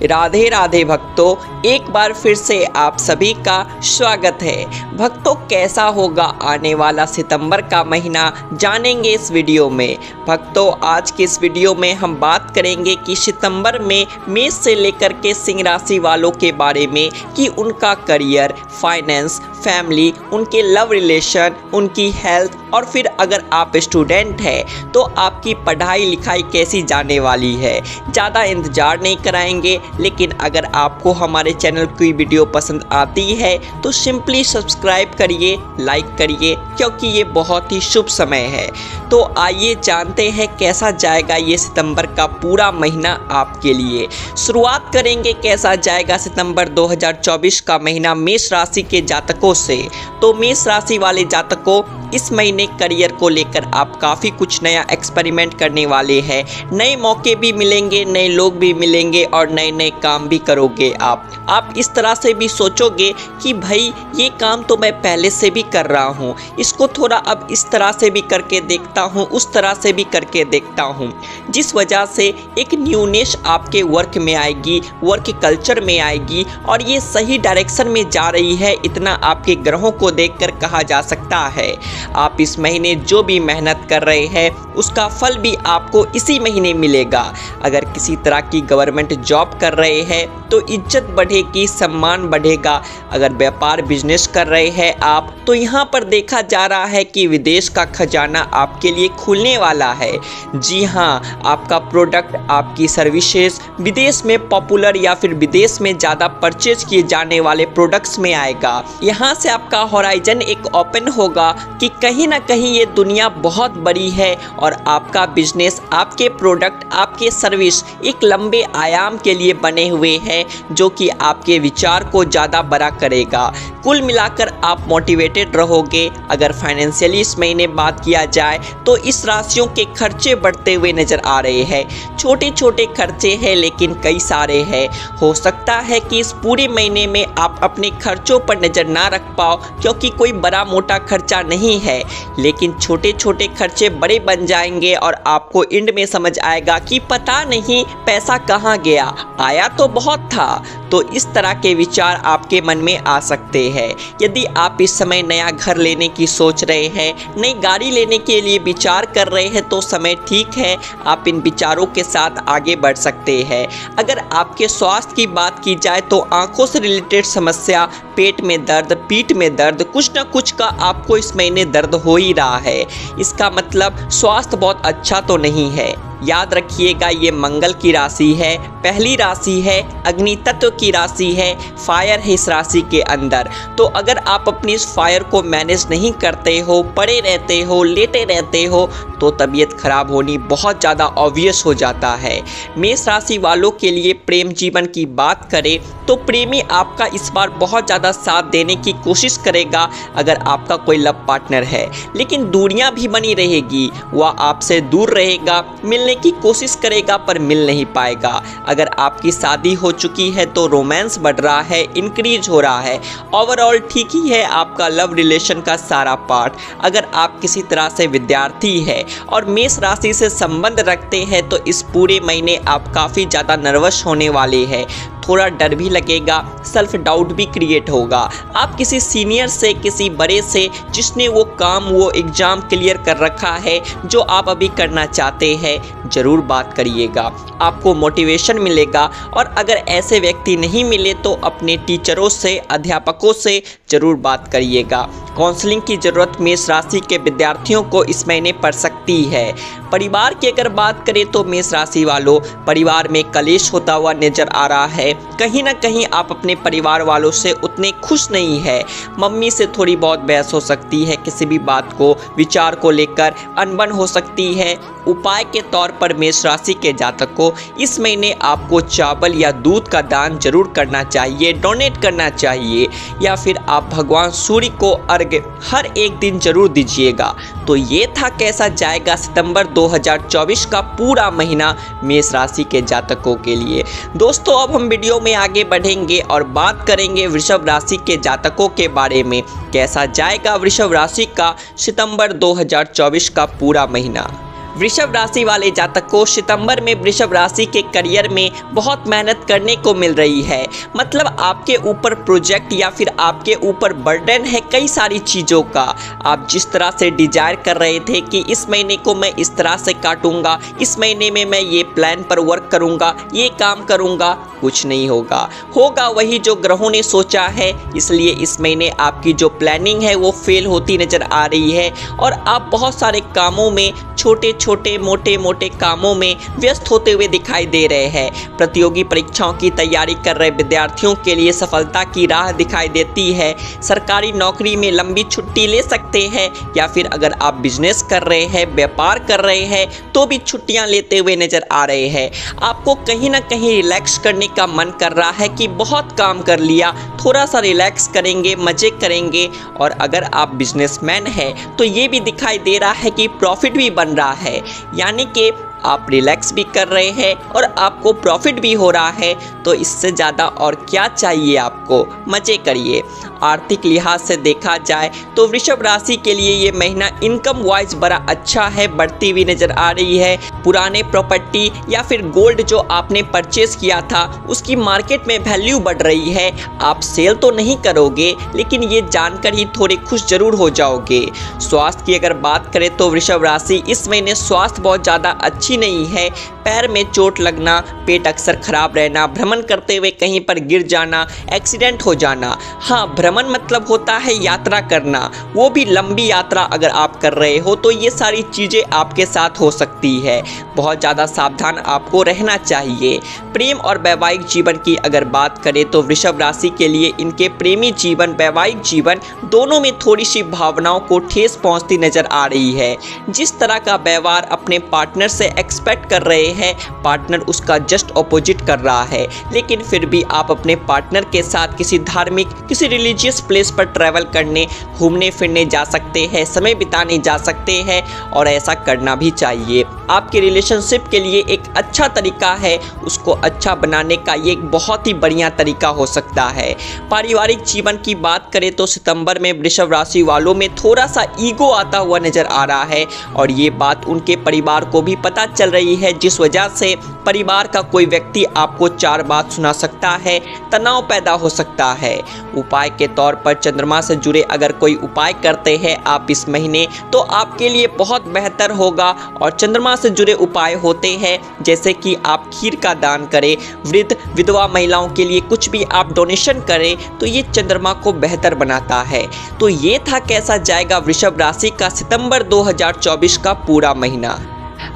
राधे राधे भक्तों, एक बार फिर से आप सभी का स्वागत है। भक्तों, कैसा होगा आने वाला सितंबर का महीना जानेंगे इस वीडियो में। भक्तों, आज के इस वीडियो में हम बात करेंगे कि सितंबर में मेष से लेकर के सिंह राशि वालों के बारे में कि उनका करियर, फाइनेंस, फैमिली, उनके लव रिलेशन, उनकी हेल्थ और फिर अगर आप स्टूडेंट हैं तो आपकी पढ़ाई लिखाई कैसी जाने वाली है। ज़्यादा इंतज़ार नहीं कराएंगे, लेकिन अगर आपको हमारे चैनल की वीडियो पसंद आती है तो सिंपली सब्सक्राइब करिए, लाइक करिए, क्योंकि ये बहुत ही शुभ समय है। तो आइए जानते हैं कैसा जाएगा ये सितंबर का पूरा महीना आपके लिए। शुरुआत करेंगे कैसा जाएगा सितंबर 2024 का महीना मेष राशि के जातकों से। तो मेष राशि वाले जातकों, इस महीने करियर को लेकर आप काफ़ी कुछ नया एक्सपेरिमेंट करने वाले हैं। नए मौके भी मिलेंगे, नए लोग भी मिलेंगे और नए नए काम भी करोगे आप इस तरह से भी सोचोगे कि भाई ये काम तो मैं पहले से भी कर रहा हूँ, इसको थोड़ा अब इस तरह से भी करके देखता हूँ, उस तरह से भी करके देखता हूँ, जिस वजह से एक न्यूनेस आपके वर्क में आएगी, वर्क कल्चर में आएगी और ये सही डायरेक्शन में जा रही है, इतना आपके ग्रहों को देखकर कहा जा सकता है। आप इस महीने जो भी मेहनत कर रहे हैं उसका फल भी आपको इसी महीने मिलेगा। अगर किसी तरह की गवर्नमेंट जॉब कर रहे हैं तो इज्जत बढ़ेगी, सम्मान बढ़ेगा। अगर व्यापार बिजनेस कर रहे हैं आप तो यहाँ पर देखा जा रहा है कि विदेश का खजाना आपके लिए खुलने वाला है। जी हाँ, आपका प्रोडक्ट, आपकी सर्विसेज विदेश में पॉपुलर या फिर विदेश में ज़्यादा परचेज किए जाने वाले प्रोडक्ट्स में आएगा। यहाँ से आपका हॉराइजन एक ओपन होगा कि कहीं ना कहीं ये दुनिया बहुत बड़ी है और आपका बिजनेस, आपके प्रोडक्ट, आपके सर्विस एक लंबे आयाम के लिए बने हुए हैं, जो कि आपके विचार को ज़्यादा बड़ा करेगा। कुल मिलाकर आप मोटिवेटेड रहोगे। अगर फाइनेंशियली इस महीने बात किया जाए तो इस राशियों के खर्चे बढ़ते हुए नजर आ रहे हैं। छोटे छोटे खर्चे हैं लेकिन कई सारे हैं। हो सकता है कि इस पूरे महीने में आप अपने खर्चों पर नज़र ना रख पाओ, क्योंकि कोई बड़ा मोटा खर्चा नहीं है, लेकिन छोटे छोटे खर्चे बड़े बन जाएंगे और आपको एंड में समझ आएगा कि पता नहीं पैसा कहाँ गया, आया तो बहुत था। तो इस तरह के विचार आपके मन में आ सकते हैं। यदि आप इस समय नया घर लेने की सोच रहे हैं, नई गाड़ी लेने के लिए विचार कर रहे हैं तो समय ठीक है, आप इन विचारों के साथ आगे बढ़ सकते हैं। अगर आपके स्वास्थ्य की बात की जाए तो आंखों से रिलेटेड समस्या, पेट में दर्द, पीठ में दर्द, कुछ ना कुछ का आपको इस महीने दर्द हो ही रहा है। इसका मतलब स्वास्थ्य बहुत अच्छा तो नहीं है। याद रखिएगा, ये मंगल की राशि है, पहली राशि है, अग्नि तत्व की राशि है, फायर है इस राशि के अंदर। तो अगर आप अपनी इस फायर को मैनेज नहीं करते हो, पड़े रहते हो, लेटे रहते हो, तो तबीयत खराब होनी बहुत ज़्यादा ऑब्वियस हो जाता है। मेष राशि वालों के लिए प्रेम जीवन की बात करें तो प्रेमी आपका इस बार बहुत ज़्यादा साथ देने की कोशिश करेगा अगर आपका कोई लव पार्टनर है, लेकिन दूरियां भी बनी रहेगी। वह आपसे दूर रहेगा, मिलने की कोशिश करेगा पर मिल नहीं पाएगा। अगर आपकी शादी हो चुकी है तो रोमांस बढ़ रहा है, इंक्रीज हो रहा है। ओवरऑल ठीक ही है आपका लव रिलेशन का सारा पार्ट। अगर आप किसी तरह से विद्यार्थी है और मेष राशि से संबंध रखते हैं तो इस पूरे महीने आप काफ़ी ज़्यादा नर्वस होने वाले हैं। थोड़ा डर भी लगेगा, सेल्फ डाउट भी क्रिएट होगा। आप किसी सीनियर से, किसी बड़े से जिसने वो काम, वो एग्ज़ाम क्लियर कर रखा है जो आप अभी करना चाहते हैं, ज़रूर बात करिएगा, आपको मोटिवेशन मिलेगा। और अगर ऐसे व्यक्ति नहीं मिले तो अपने टीचरों से, अध्यापकों से ज़रूर बात करिएगा। काउंसलिंग की ज़रूरत मेष राशि के विद्यार्थियों को इस महीने पड़ सकती है। परिवार की अगर बात करें तो मेष राशि वालों, परिवार में कलेश होता हुआ नजर आ रहा है। कहीं ना कहीं आप अपने परिवार वालों से उतने खुश नहीं है। मम्मी से थोड़ी बहुत बहस हो सकती है, किसी भी बात को, विचार को लेकर अनबन हो सकती है। उपाय के तौर पर मेष राशि के जातकों, इस महीने आपको चावल या दूध का दान जरूर करना चाहिए, डोनेट करना चाहिए, या फिर आप भगवान सूर्य को अर्घ हर एक दिन जरूर दीजिएगा। तो ये था कैसा जाएगा सितंबर 2024 का पूरा महीना मेष राशि के जातकों के लिए। दोस्तों, अब हम वीडियो में आगे बढ़ेंगे और बात करेंगे वृषभ राशि के जातकों के बारे में। कैसा जाएगा वृषभ राशि का सितंबर 2024 का पूरा महीना। वृषभ राशि वाले जातकों, सितंबर में वृषभ राशि के करियर में बहुत मेहनत करने को मिल रही है। मतलब आपके ऊपर प्रोजेक्ट या फिर आपके ऊपर बर्डन है कई सारी चीज़ों का। आप जिस तरह से डिजायर कर रहे थे कि इस महीने को मैं इस तरह से काटूंगा, इस महीने में मैं ये प्लान पर वर्क करूंगा, ये काम करूंगा, कुछ नहीं होगा वही जो ग्रहों ने सोचा है। इसलिए इस महीने आपकी जो प्लानिंग है वो फेल होती नजर आ रही है और आप बहुत सारे कामों में, छोटे छोटे मोटे मोटे कामों में व्यस्त होते हुए दिखाई दे रहे हैं। प्रतियोगी परीक्षाओं की तैयारी कर रहे विद्यार्थियों के लिए सफलता की राह दिखाई देती है। सरकारी नौकरी में लंबी छुट्टी ले सकते हैं या फिर अगर आप बिजनेस कर रहे हैं, व्यापार कर रहे हैं तो भी छुट्टियां लेते हुए नजर आ रहे हैं। आपको कहीं ना कहीं रिलैक्स करने का मन कर रहा है कि बहुत काम कर लिया, थोड़ा सा रिलैक्स करेंगे, मजे करेंगे। और अगर आप बिजनेसमैन हैं तो ये भी दिखाई दे रहा है कि प्रॉफिट भी बन रहा है, यानी कि आप रिलैक्स भी कर रहे हैं और आपको प्रॉफिट भी हो रहा है। तो इससे ज़्यादा और क्या चाहिए आपको, मजे करिए। आर्थिक लिहाज से देखा जाए तो वृषभ राशि के लिए ये महीना इनकम वाइज बड़ा अच्छा है, बढ़ती हुई नज़र आ रही है। पुराने प्रॉपर्टी या फिर गोल्ड जो आपने परचेज किया था उसकी मार्केट में वैल्यू बढ़ रही है। आप सेल तो नहीं करोगे लेकिन ये जानकर ही थोड़े खुश जरूर हो जाओगे। स्वास्थ्य की अगर बात करें तो वृषभ राशि इस महीने स्वास्थ्य बहुत ज़्यादा अच्छी नहीं है। पैर में चोट लगना, पेट अक्सर खराब रहना, भ्रमण करते हुए कहीं पर गिर जाना, एक्सीडेंट हो जाना। हाँ, भ्रमण मतलब होता है यात्रा करना, वो भी लंबी यात्रा अगर आप कर रहे हो तो ये सारी चीज़ें आपके साथ हो सकती है। बहुत ज़्यादा सावधान आपको रहना चाहिए। प्रेम और वैवाहिक जीवन की अगर बात करें तो वृषभ राशि के लिए इनके प्रेमी जीवन, वैवाहिक जीवन दोनों में थोड़ी सी भावनाओं को ठेस पहुँचती नजर आ रही है। जिस तरह का व्यवहार अपने पार्टनर से एक्सपेक्ट कर रहे हैं, पार्टनर उसका जस्ट ऑपोजिट कर रहा है। लेकिन फिर भी आप अपने पार्टनर के साथ किसी धार्मिक, किसी रिलीजियस प्लेस पर ट्रैवल करने, घूमने फिरने जा सकते हैं, समय बिताने जा सकते हैं और ऐसा करना भी चाहिए। आपके रिलेशनशिप के लिए एक अच्छा तरीका है, उसको अच्छा बनाने का ये एक बहुत ही बढ़िया तरीका हो सकता है। पारिवारिक जीवन की बात करें तो सितंबर में वृषभ राशि वालों में थोड़ा सा ईगो आता हुआ नजर आ रहा है और ये बात उनके परिवार को भी पता चल रही है, जिस वजह से परिवार का कोई व्यक्ति आपको चार बात सुना सकता है, तनाव पैदा हो सकता है। उपाय के तौर पर चंद्रमा से जुड़े अगर कोई उपाय करते हैं आप इस महीने तो आपके लिए बहुत बेहतर होगा। और चंद्रमा से जुड़े उपाय होते हैं जैसे कि आप खीर का दान करें, वृद्ध विधवा महिलाओं के लिए कुछ भी आप डोनेशन करें तो ये चंद्रमा को बेहतर बनाता है। तो ये था कैसा जाएगा वृषभ राशि का सितंबर 2024 का पूरा महीना।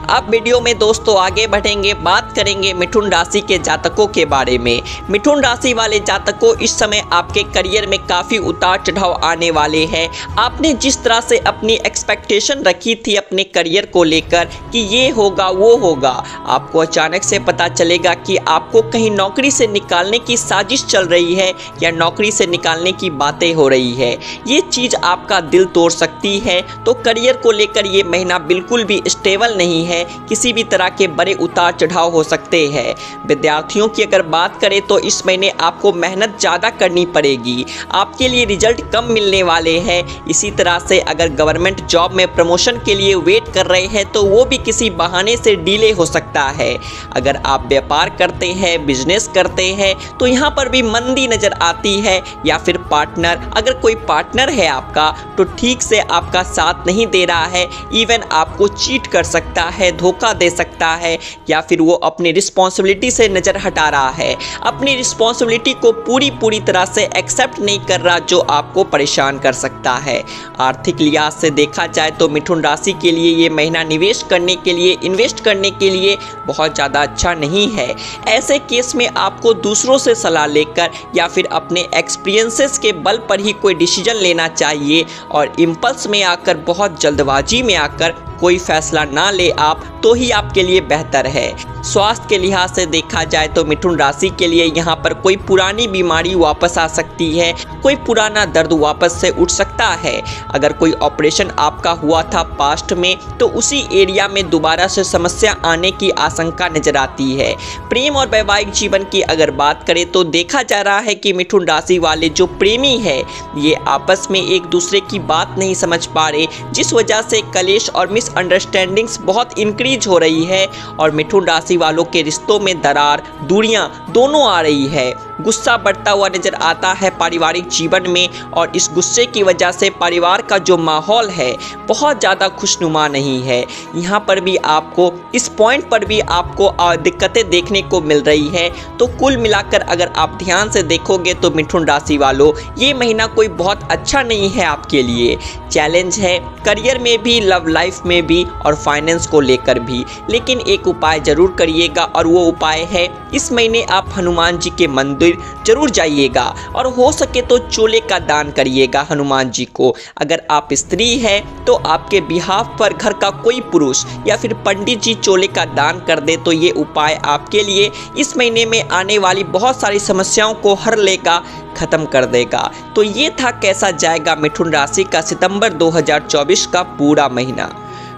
अब वीडियो में दोस्तों आगे बढ़ेंगे, बात करेंगे मिथुन राशि के जातकों के बारे में। मिथुन राशि वाले जातकों, इस समय आपके करियर में काफ़ी उतार चढ़ाव आने वाले हैं। आपने जिस तरह से अपनी एक्सपेक्टेशन रखी थी अपने करियर को लेकर कि ये होगा वो होगा, आपको अचानक से पता चलेगा कि आपको कहीं नौकरी से निकालने की साजिश चल रही है या नौकरी से निकालने की बातें हो रही है। ये चीज़ आपका दिल तोड़ सकती है। तो करियर को लेकर ये महीना बिल्कुल भी स्टेबल नहीं है, किसी भी तरह के बड़े उतार चढ़ाव हो सकते हैं। विद्यार्थियों की अगर बात करें तो इस महीने आपको मेहनत ज़्यादा करनी पड़ेगी, आपके लिए रिजल्ट कम मिलने वाले हैं। इसी तरह से अगर गवर्नमेंट जॉब में प्रमोशन के लिए वेट कर रहे हैं तो वो भी किसी बहाने से डिले हो सकता है। अगर आप व्यापार करते हैं, बिजनेस करते हैं तो यहाँ पर भी मंदी नज़र आती है। या फिर पार्टनर, अगर कोई पार्टनर है आपका तो ठीक से आपका साथ नहीं दे रहा है, इवन आपको चीट कर सकता है, धोखा दे सकता है या फिर वो अपनी रिस्पॉन्सिबिलिटी से नज़र हटा रहा है, अपनी रिस्पॉन्सिबिलिटी को पूरी तरह से एक्सेप्ट नहीं कर रहा, जो आपको परेशान कर सकता है। आर्थिक लिहाज से देखा जाए तो मिथुन राशि के लिए ये महीना निवेश करने के लिए, इन्वेस्ट करने के लिए बहुत ज़्यादा अच्छा नहीं है। ऐसे केस में आपको दूसरों से सलाह लेकर या फिर अपने एक्सपीरियंसेस के बल पर ही कोई डिसीजन लेना चाहिए और इम्पल्स में आकर, बहुत जल्दबाजी में आकर कोई फैसला ना ले आप तो ही आपके लिए बेहतर है। स्वास्थ्य के लिहाज से देखा जाए तो मिथुन राशि के लिए यहाँ पर कोई पुरानी बीमारी वापस आ सकती है, कोई पुराना दर्द वापस से उठ सकता है। अगर कोई ऑपरेशन आपका हुआ था पास्ट में तो उसी एरिया में दोबारा से समस्या आने की आशंका नजर आती है। प्रेम और वैवाहिक जीवन की अगर बात करें तो देखा जा रहा है कि मिथुन राशि वाले जो प्रेमी है ये आपस में एक दूसरे की बात नहीं समझ पा रहे, जिस वजह से कलेश और मिसअंडरस्टैंडिंग्स बहुत इंक्रीज हो रही है और मिथुन राशि वालों के रिश्तों में दरार, दूरियां दोनों आ रही है। गुस्सा बढ़ता हुआ नजर आता है पारिवारिक जीवन में और इस गुस्से की वजह से परिवार का जो माहौल है बहुत ज़्यादा खुशनुमा नहीं है। यहाँ पर भी आपको इस पॉइंट पर भी आपको दिक्कतें देखने को मिल रही है। तो कुल मिलाकर अगर आप ध्यान से देखोगे तो मिथुन राशि वालों, ये महीना कोई बहुत अच्छा नहीं है आपके लिए। चैलेंज है करियर में भी, लव लाइफ में भी और फाइनेंस को लेकर भी। लेकिन एक उपाय जरूर करिएगा और वो उपाय है इस महीने आप हनुमान जी के मंदिर जरूर जाइएगा और हो सके तो चोले का दान करिएगा हनुमान जी को। अगर आप स्त्री है तो आपके बिहाफ पर घर का कोई पुरुष या फिर पंडित जी चोले का दान कर दे तो ये उपाय आपके लिए इस महीने में आने वाली बहुत सारी समस्याओं को हर लेगा, खत्म कर देगा। तो ये था कैसा जाएगा मिथुन राशि का सितंबर 2024 का पूरा महीना।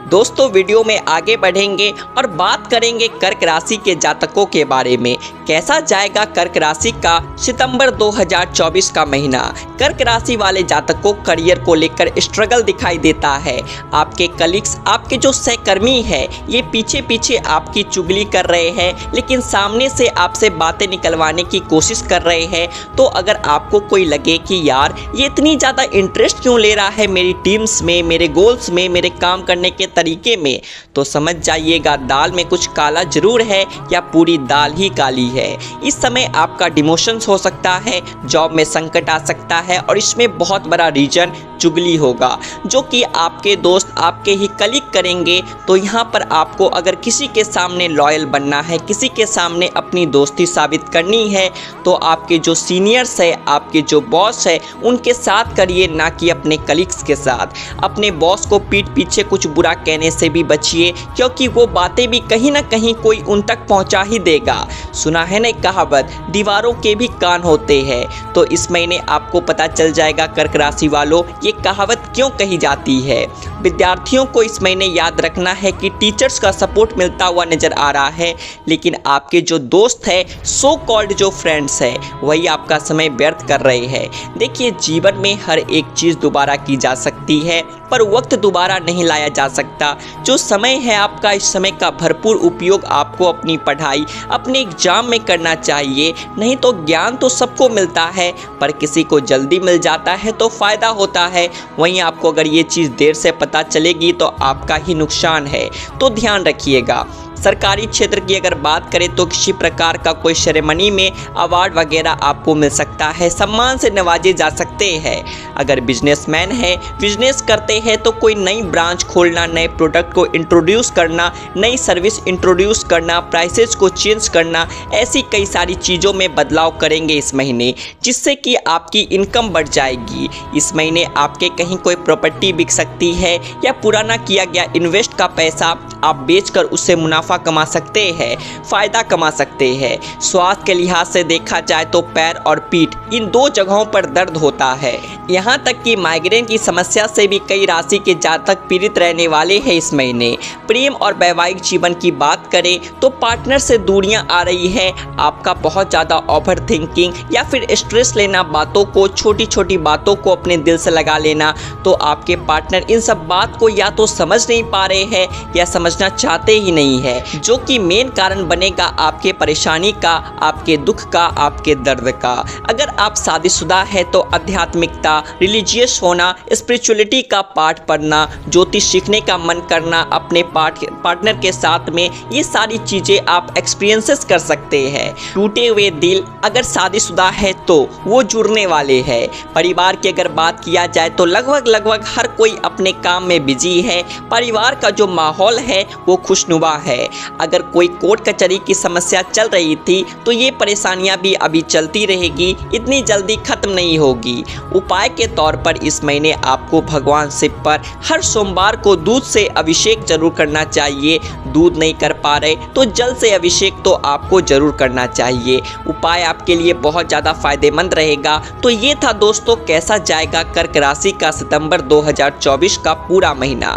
दोस्तों वीडियो में आगे बढ़ेंगे और बात करेंगे कर्क राशि के जातकों के बारे में। कैसा जाएगा कर्क राशि का सितंबर 2024 का महीना। कर्क राशि वाले जातकों करियर को लेकर स्ट्रगल दिखाई देता है। आपके कलीग्स, आपके जो सहकर्मी है, ये पीछे पीछे आपकी चुगली कर रहे हैं लेकिन सामने से आपसे बातें निकलवाने की कोशिश कर रहे हैं। तो अगर आपको कोई लगे कि यार ये इतनी ज़्यादा इंटरेस्ट क्यों ले रहा है मेरी टीम्स में, मेरे गोल्स में, मेरे काम करने के तरीके में, तो समझ जाइएगा दाल में कुछ काला जरूर है या पूरी दाल ही काली है। इस समय आपका डिमोशंस हो सकता है, जॉब में संकट आ सकता है और इसमें बहुत बड़ा रीजन चुगली होगा जो कि आपके दोस्त, आपके ही कलीग करेंगे। तो यहाँ पर आपको अगर किसी के सामने लॉयल बनना है, किसी के सामने अपनी दोस्ती साबित करनी है तो आपके जो सीनियर्स है, आपके जो बॉस है, उनके साथ करिए, ना कि अपने कलीग्स के साथ। अपने बॉस को पीठ पीछे कुछ बुरा कहने से भी बचिए क्योंकि वो बातें भी कहीं ना कहीं कोई उन तक पहुंचा ही देगा। सुना है ना कहावत, दीवारों के भी कान होते हैं। तो इस महीने आपको पता चल जाएगा कर्क राशि वालों ये कहावत क्यों कही जाती है। विद्यार्थियों को इस महीने याद रखना है कि टीचर्स का सपोर्ट मिलता हुआ नजर आ रहा है लेकिन आपके जो दोस्त है, सो कॉल्ड जो फ्रेंड्स है, वही आपका समय व्यर्थ कर रहे हैं। देखिए जीवन में हर एक चीज़ दोबारा की जा सकती है पर वक्त दोबारा नहीं लाया जा सकता। जो समय है आपका, इस समय का भरपूर उपयोग आपको अपनी पढ़ाई, अपने एग्जाम में करना चाहिए। नहीं तो ज्ञान तो सबको मिलता है पर किसी को जल्दी मिल जाता है तो फ़ायदा होता है। वहीं आपको अगर ये चीज़ देर से पता चलेगी तो आपका ही नुकसान है। तो ध्यान रखिएगा। सरकारी क्षेत्र की अगर बात करें तो किसी प्रकार का कोई सेरेमनी में अवार्ड वगैरह आपको मिल सकता है, सम्मान से नवाजे जा सकते हैं। अगर बिजनेसमैन है, बिजनेस करते हैं तो कोई नई ब्रांच खोलना, नए प्रोडक्ट को इंट्रोड्यूस करना, नई सर्विस इंट्रोड्यूस करना, प्राइसेस को चेंज करना, ऐसी कई सारी चीज़ों में बदलाव करेंगे इस महीने जिससे कि आपकी इनकम बढ़ जाएगी। इस महीने आपके कहीं कोई प्रॉपर्टी बिक सकती है या पुराना किया गया इन्वेस्ट का पैसा आप बेचकर उससे मुनाफा कमा सकते हैं, फायदा कमा सकते हैं। स्वास्थ्य के लिहाज से देखा जाए तो पैर और पीठ, इन दो जगहों पर दर्द होता है। यहाँ तक कि माइग्रेन की समस्या से भी कई राशि के जातक पीड़ित रहने वाले हैं इस महीने। प्रेम और वैवाहिक जीवन की बात करें तो पार्टनर से दूरियां आ रही है। आपका बहुत ज़्यादा ओवर थिंकिंग या फिर स्ट्रेस लेना, बातों को, छोटी छोटी बातों को अपने दिल से लगा लेना, तो आपके पार्टनर इन सब बात को या तो समझ नहीं पा रहे हैं या समझना चाहते ही नहीं है, जो कि मेन कारण बनेगा आपके परेशानी का, आपके दुख का, आपके दर्द का। अगर आप शादीशुदा है तो आध्यात्मिकता, रिलीजियस होना, स्पिरिचुअलिटी का पाठ पढ़ना, ज्योतिष सीखने का मन करना अपने पार्टनर के साथ में, ये सारी चीज़ें आप एक्सपीरियंसेस कर सकते हैं। टूटे हुए दिल अगर शादीशुदा है तो वो जुड़ने वाले हैं। परिवार की अगर बात किया जाए तो लगभग हर कोई अपने काम में बिजी है। परिवार का जो माहौल है वो खुशनुमा है। अगर कोई कोर्ट कचहरी की समस्या चल रही थी तो ये परेशानियां भी अभी चलती रहेगी, इतनी जल्दी खत्म नहीं होगी। उपाय के तौर पर इस महीने आपको भगवान शिव पर हर सोमवार को दूध से अभिषेक जरूर करना चाहिए। दूध नहीं कर पा रहे तो जल से अभिषेक तो आपको जरूर करना चाहिए। उपाय आपके लिए बहुत ज़्यादा फायदेमंद रहेगा। तो ये था दोस्तों कैसा जाएगा कर्क राशि का सितंबर 2024 का पूरा महीना।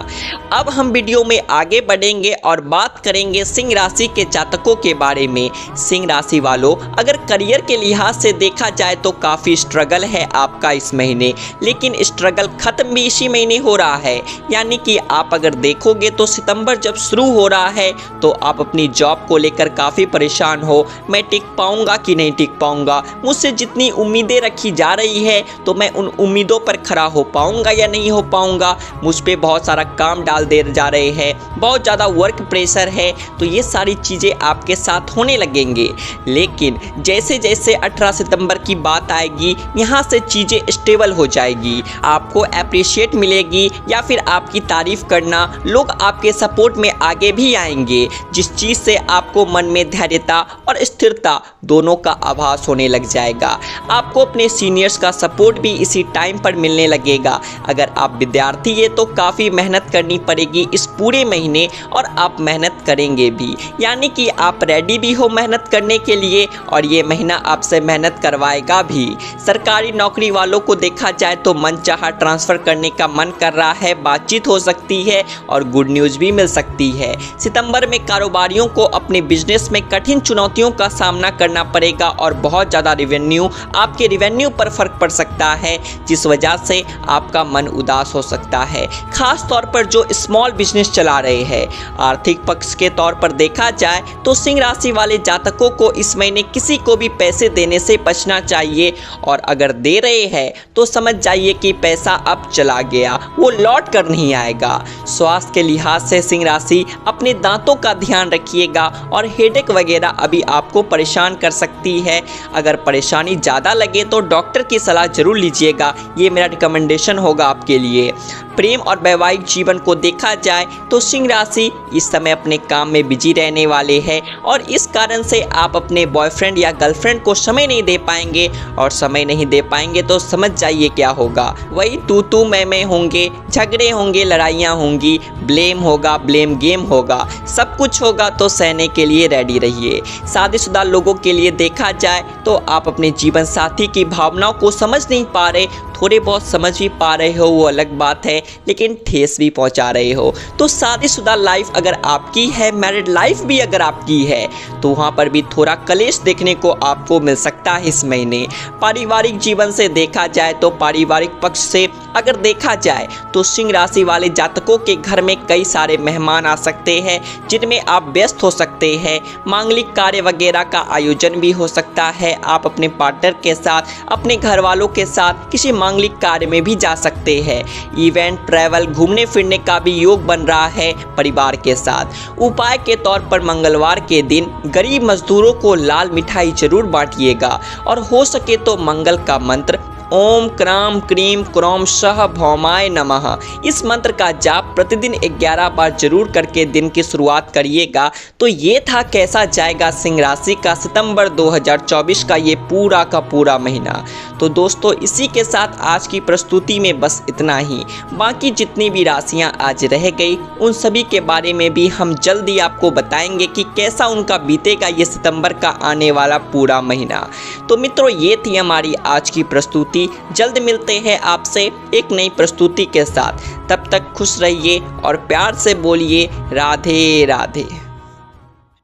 अब हम वीडियो में आगे बढ़ेंगे और बात करेंगे सिंह राशि के जातकों के बारे में। सिंह राशि वालों, अगर करियर के लिहाज से देखा जाए तो काफ़ी स्ट्रगल है आपका इस महीने, लेकिन स्ट्रगल खत्म भी इसी महीने हो रहा है। यानी कि आप अगर देखोगे तो सितंबर जब शुरू हो रहा है तो आप अपनी जॉब को लेकर काफ़ी परेशान हो, मैं टिक पाऊंगा कि नहीं टिक पाऊंगा, मुझसे जितनी उम्मीदें रखी जा रही है तो मैं उन उम्मीदों पर खरा हो पाऊंगा या नहीं हो पाऊंगा, मुझ पे बहुत सारा काम डाल दे जा रहे हैं, बहुत ज़्यादा वर्क प्रेशर है। तो ये सारी चीज़ें आपके साथ होने लगेंगे। लेकिन जैसे जैसे 18 सितंबर की बात आएगी यहाँ से चीज़ें स्टेबल हो जाएगी, आपको अप्रिशिएट मिलेगी या फिर आपकी तारीफ करना लोग आपके सपोर्ट में आगे भी आएंगे, जिस चीज़ से आपको मन में धैर्यता और स्थिरता दोनों का आभास होने लग जाएगा। आपको अपने सीनियर्स का सपोर्ट भी इसी टाइम पर मिलने लगेगा। अगर आप विद्यार्थी है तो काफ़ी मेहनत करनी पड़ेगी इस पूरे महीने और आप मेहनत करेंगे भी, यानी कि आप रेडी भी हो मेहनत करने के लिए और ये महीना आपसे मेहनत करवाएगा भी। सरकारी नौकरी वालों को देखा जाए तो मनचाहा ट्रांसफ़र करने का मन कर रहा है, बातचीत हो सकती है और गुड न्यूज़ भी मिल सकती है। सितंबर में कारोबारियों को अपने बिजनेस में कठिन चुनौतियों का सामना करना पड़ेगा और बहुत ज़्यादा रेवेन्यू, आपके रेवेन्यू पर फर्क पड़ सकता है, जिस वजह से आपका मन उदास हो सकता है। खास तौर पर जो स्मॉल बिजनेस चला रहे हैं। आर्थिक पक्ष के तौर पर देखा जाए तो सिंह राशि वाले जातकों को इस महीने किसी को भी पैसे देने से बचना चाहिए, और अगर दे रहे हैं तो समझ जाइए कि पैसा अब चला गया, वो लौट कर नहीं आएगा। स्वास्थ्य के लिहाज से सिंह राशि अपने दांतों का ध्यान रखिएगा और हेडेक वगैरह अभी आपको परेशान कर सकती है। अगर परेशानी ज़्यादा लगे तो डॉक्टर की सलाह जरूर लीजिएगा, ये मेरा रिकमेंडेशन होगा आपके लिए। प्रेम और वैवाहिक जीवन को देखा जाए तो सिंह राशि इस समय अपने काम में बिजी रहने वाले हैं और इस कारण से आप अपने बॉयफ्रेंड या गर्लफ्रेंड को समय नहीं दे पाएंगे, और समय नहीं दे पाएंगे तो समझ जाइए क्या होगा। वही तू मैं होंगे, झगड़े होंगे, लड़ाइयाँ होंगी, ब्लेम होगा, ब्लेम गेम होगा, सब कुछ होगा। तो सहने के लिए रेडी रहिए। शादीशुदा लोगों के लिए देखा जाए तो आप अपने जीवन साथी की भावनाओं को समझ नहीं पा रहे, थोड़े बहुत समझ भी पा रहे हो वो अलग बात है, लेकिन ठेस भी पहुंचा रहे हो। तो शादीशुदा लाइफ अगर आपकी है, मैरिड लाइफ भी अगर आपकी है, तो वहाँ पर भी थोड़ा कलेश देखने को आपको मिल सकता है इस महीने। पारिवारिक जीवन से देखा जाए तो पारिवारिक पक्ष से अगर देखा जाए तो सिंह राशि वाले जातकों के घर में कई सारे मेहमान आ सकते हैं, जिनमें आप व्यस्त हो सकते हैं। मांगलिक कार्य वगैरह का आयोजन भी हो सकता है। आप अपने पार्टनर के साथ, अपने घर वालों के साथ किसी मांगलिक कार्य में भी जा सकते हैं। इवेंट, ट्रैवल, घूमने फिरने का भी योग बन रहा है परिवार के साथ। उपाय के तौर पर मंगलवार के दिन गरीब मजदूरों को लाल मिठाई जरूर बांटिएगा, और हो सके तो मंगल का मंत्र ओम क्राम क्रीम क्रोम सह भौमाय नमः, इस मंत्र का जाप प्रतिदिन 11 बार जरूर करके दिन की शुरुआत करिएगा। तो ये था कैसा जाएगा सिंह राशि का सितंबर 2024 का ये पूरा का पूरा महीना। तो दोस्तों इसी के साथ आज की प्रस्तुति में बस इतना ही। बाकी जितनी भी राशियां आज रह गई उन सभी के बारे में भी हम जल्दी आपको बताएंगे कि कैसा उनका बीतेगा ये सितंबर का आने वाला पूरा महीना। तो मित्रों ये थी हमारी आज की प्रस्तुति। जल्द मिलते हैं आपसे एक नई प्रस्तुति के साथ। तब तक खुश रहिए और प्यार से बोलिए राधे राधे।